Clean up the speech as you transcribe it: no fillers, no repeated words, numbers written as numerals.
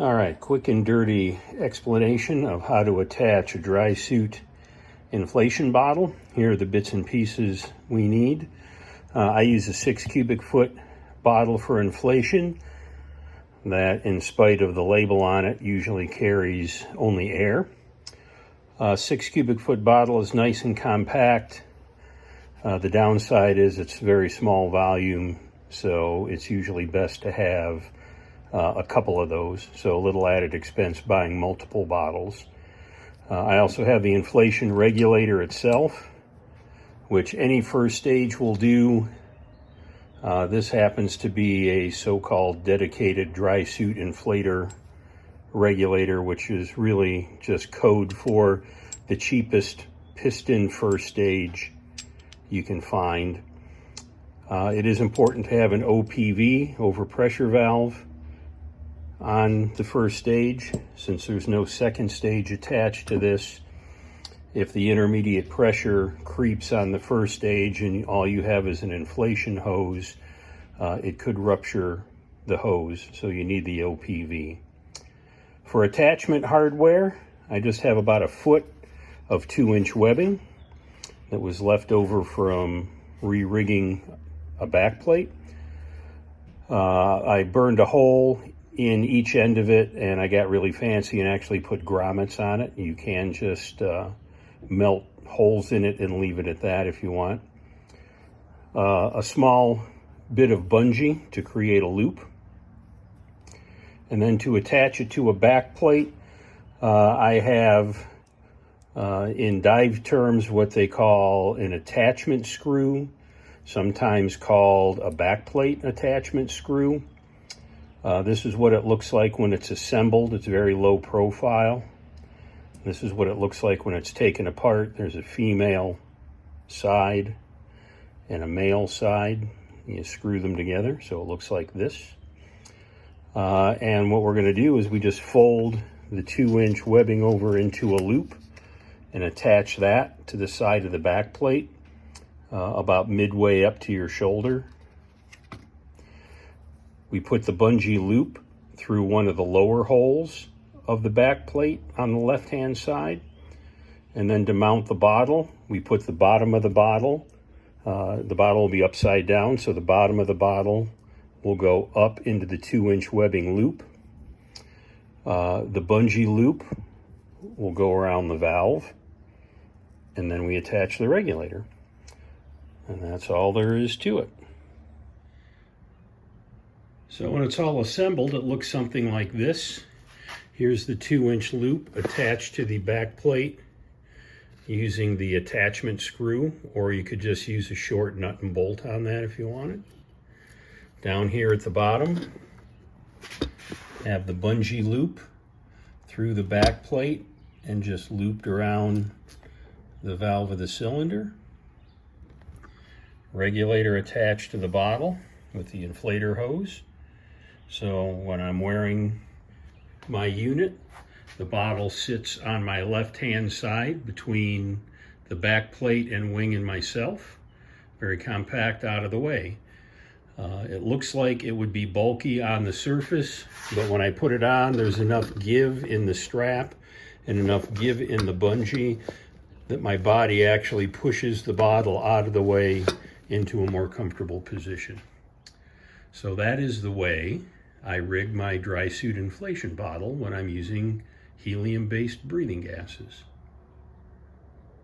All right, quick and dirty explanation of how to attach a Drysuit inflation bottle. Here are the bits and pieces we need. I use a 6 cubic foot bottle for inflation that, in spite of the label on it, usually carries only air. 6 cubic foot bottle is nice and compact. The downside is it's very small volume, so it's usually best to have a couple of those, so a little added expense buying multiple bottles. I also have the inflation regulator itself, which any first stage will do. This happens to be a so-called dedicated Drysuit inflator regulator, which is really just code for the cheapest piston first stage you can find. It is important to have an OPV, overpressure valve, on the first stage, since there's no second stage attached to this. If the intermediate pressure creeps on the first stage and all you have is an inflation hose, it could rupture the hose, so you need the OPV. For attachment hardware, I just have about a foot of 2-inch webbing that was left over from re-rigging a back plate. I burned a hole in each end of it, and I got really fancy and actually put grommets on it. You can just melt holes in it and leave it at that if you want. A small bit of bungee to create a loop. And then to attach it to a back plate, I have, in dive terms, what they call an attachment screw, sometimes called a back plate attachment screw. This is what it looks like when it's assembled. It's very low profile. This is what it looks like when it's taken apart. There's a female side and a male side. You screw them together so it looks like this. And what we're going to do is we just fold the 2-inch webbing over into a loop and attach that to the side of the back plate, about midway up to your shoulder. We put the bungee loop through one of the lower holes of the back plate on the left-hand side. And then to mount the bottle, we put the bottom of the bottle will be upside down, so the bottom of the bottle will go up into the 2-inch webbing loop. The bungee loop will go around the valve, and then we attach the regulator. And that's all there is to it. So when it's all assembled, it looks something like this. Here's the 2-inch loop attached to the back plate using the attachment screw, or you could just use a short nut and bolt on that if you wanted. Down here at the bottom, have the bungee loop through the back plate and just looped around the valve of the cylinder. Regulator attached to the bottle with the inflator hose. So when I'm wearing my unit, the bottle sits on my left-hand side between the back plate and wing and myself. Very compact, out of the way. It looks like it would be bulky on the surface, but when I put it on, there's enough give in the strap and enough give in the bungee that my body actually pushes the bottle out of the way into a more comfortable position. So that is the way I rig my Drysuit inflation bottle when I'm using helium-based breathing gases.